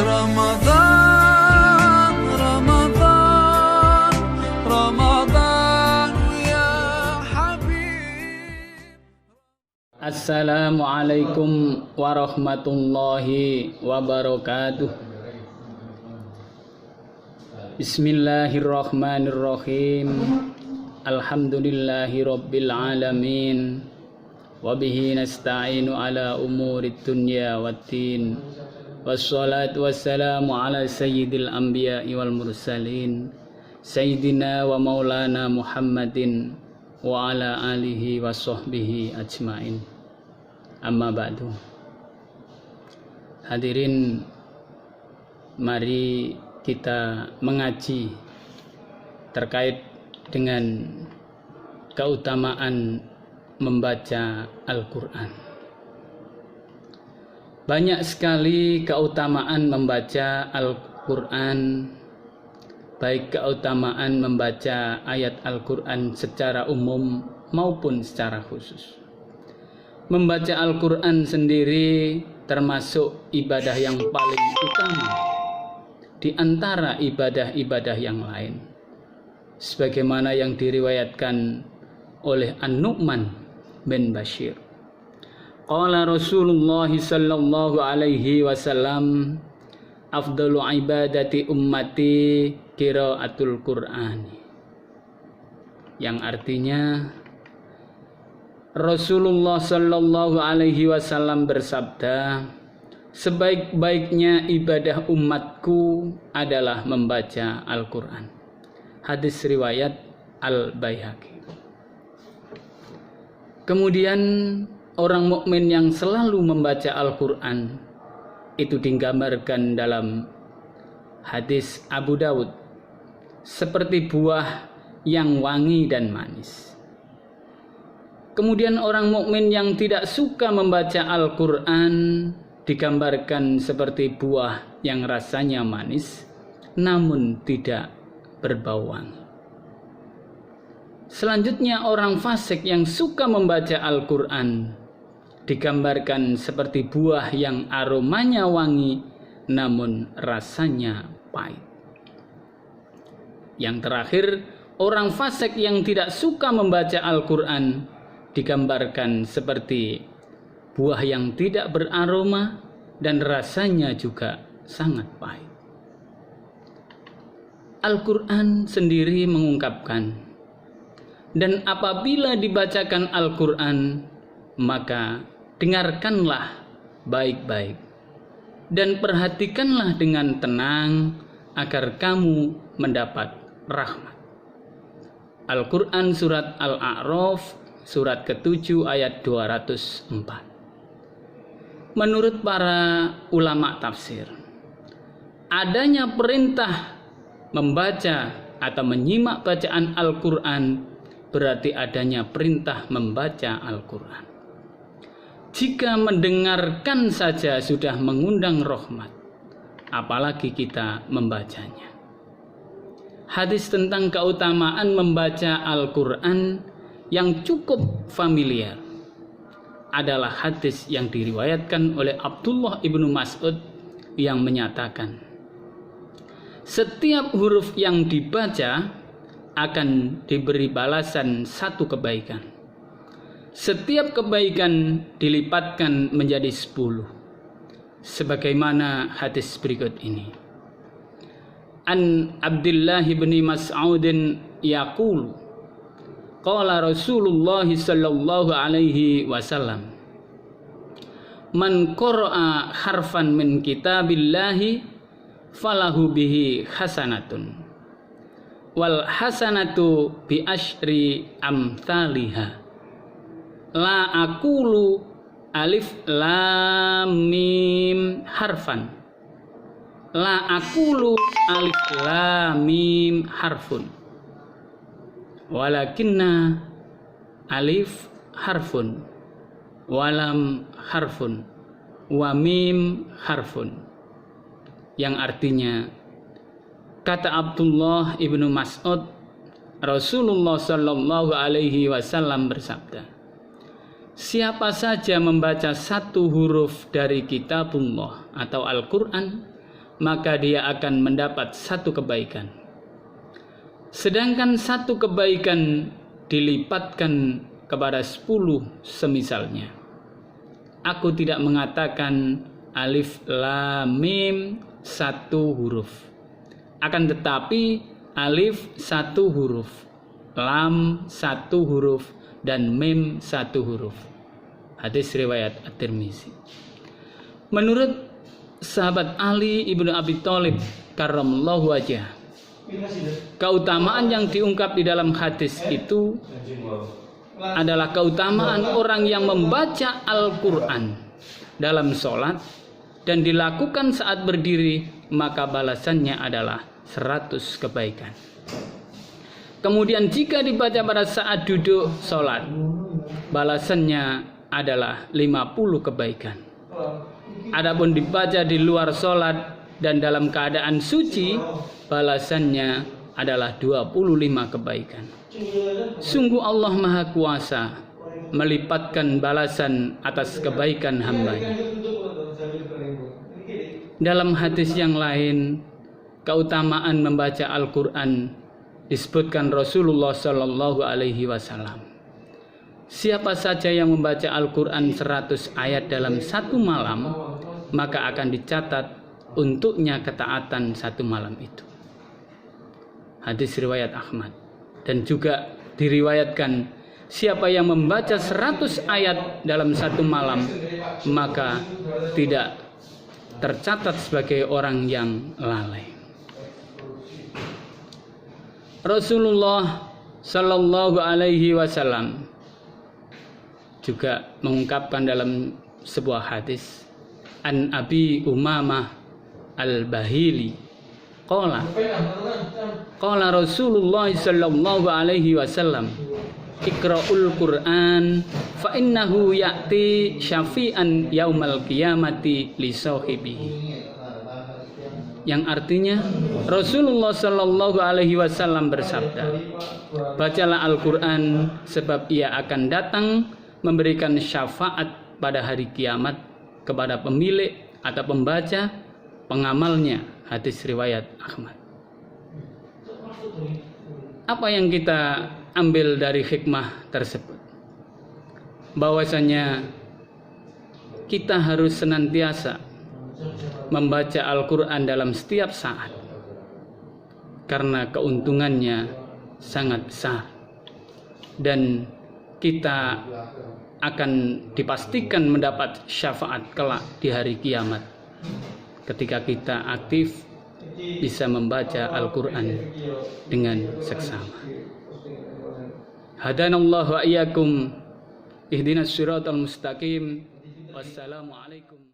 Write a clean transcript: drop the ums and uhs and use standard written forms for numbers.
رمضان رمضان رمضان يا حبيب. Assalamualaikum warahmatullahi wabarakatuh. Bismillahirrahmanirrahim. Alhamdulillahi rabbil alamin. Wabihi nasta'inu ala umurid dunya waddin. Wassalatu wassalamu ala sayyidil anbiya'i wal mursalin, sayyidina wa maulana Muhammadin wa ala alihi wa sahbihi ajmain. Amma ba'du. Hadirin, mari kita mengaji terkait dengan keutamaan membaca Al-Quran. Banyak sekali keutamaan membaca Al-Quran, baik keutamaan membaca ayat Al-Quran secara umum maupun secara khusus. Membaca Al-Quran sendiri termasuk ibadah yang paling utama di antara ibadah-ibadah yang lain, sebagaimana yang diriwayatkan oleh An-Nu'man bin Bashir. Qala Rasulullah sallallahu alaihi wasallam, afdalu ibadati ummati qiraatul Qur'an. Yang artinya Rasulullah sallallahu alaihi wasallam bersabda, sebaik-baiknya ibadah umatku adalah membaca Al-Quran. Hadis riwayat Al-Baihaqi. Kemudian orang mukmin yang selalu membaca Al-Quran itu digambarkan dalam hadis Abu Dawud seperti buah yang wangi dan manis. Kemudian orang mukmin yang tidak suka membaca Al-Quran digambarkan seperti buah yang rasanya manis namun tidak berbau wangi. Selanjutnya orang fasik yang suka membaca Al-Quran digambarkan seperti buah yang aromanya wangi namun rasanya pahit. Yang terakhir, orang fasik yang tidak suka membaca Al-Quran digambarkan seperti buah yang tidak beraroma dan rasanya juga sangat pahit. Al-Quran sendiri mengungkapkan, dan apabila dibacakan Al-Quran, maka dengarkanlah baik-baik dan perhatikanlah dengan tenang agar kamu mendapat rahmat. Al-Quran surat Al-A'raf surat ke-7 ayat 204. Menurut para ulama tafsir, adanya perintah membaca atau menyimak bacaan Al-Quran berarti adanya perintah membaca Al-Quran. Jika mendengarkan saja sudah mengundang rahmat, apalagi kita membacanya. Hadis tentang keutamaan membaca Al-Quran yang cukup familiar adalah hadis yang diriwayatkan oleh Abdullah ibnu Mas'ud yang menyatakan, setiap huruf yang dibaca akan diberi balasan satu kebaikan. Setiap kebaikan dilipatkan menjadi 10. Sebagaimana hadis berikut ini. An Abdullah bin Mas'udin yaqulu, qala Rasulullah sallallahu alaihi wasallam, man qara'a harfan min kitabillahi falahu bihi hasanatun wal hasanatu bi asyri amthaliha. La aqulu alif lam mim harfan, la aqulu alif lam mim harfun, walakinna alif harfun walam harfun wa mim harfun. Yang artinya, kata Abdullah ibnu Mas'ud, Rasulullah sallallahu alaihi wasallam bersabda, siapa saja membaca satu huruf dari kitabullah atau Al-Quran, maka dia akan mendapat 1 kebaikan. Sedangkan 1 kebaikan dilipatkan kepada 10 semisalnya. Aku tidak mengatakan alif lam mim 1 huruf. Akan tetapi alif 1 huruf, lam 1 huruf, dan mim 1 huruf. Hadis riwayat At-Tirmizi. Menurut sahabat Ali ibnu Abi Thalib karramallahu wajhah, keutamaan yang diungkap di dalam hadis itu adalah keutamaan orang yang membaca Al-Quran dalam sholat dan dilakukan saat berdiri, maka balasannya adalah 100 kebaikan. Kemudian jika dibaca pada saat duduk sholat, balasannya adalah 50 kebaikan. Adapun dibaca di luar sholat dan dalam keadaan suci, balasannya adalah 25 kebaikan. Sungguh Allah Maha Kuasa melipatkan balasan atas kebaikan hamba-Nya. Dalam hadis yang lain, keutamaan membaca Al-Quran disebutkan Rasulullah Shallallahu Alaihi Wasallam. Siapa saja yang membaca Al-Quran 100 ayat dalam 1 malam, maka akan dicatat untuknya ketaatan 1 malam itu. Hadis riwayat Ahmad. Dan juga diriwayatkan, siapa yang membaca 100 ayat dalam 1 malam, maka tidak tercatat sebagai orang yang lalai. Rasulullah Shallallahu Alaihi Wasallam juga mengungkapkan dalam sebuah hadis, an Abi Umamah Al-Bahili qala Rasulullah Shallallahu Alaihi Wasallam, Iqra'ul Qur'an fa innahu ya'ti syafi'an yaumal qiyamati li sahibihi. Yang artinya Rasulullah Shallallahu Alaihi Wasallam bersabda, bacalah Al-Quran sebab ia akan datang memberikan syafaat pada hari kiamat kepada pemilik atau pembaca pengamalnya. Hadis riwayat Ahmad. Apa yang kita ambil dari hikmah tersebut? Bahwasanya kita harus senantiasa membaca Al-Quran dalam setiap saat, karena keuntungannya sangat besar, dan kita akan dipastikan mendapat syafaat kelak di hari kiamat ketika kita aktif bisa membaca Al-Quran dengan seksama. Hadanallahu wa iyyakum ihdinas siratal mustaqim. Wassalamualaikum.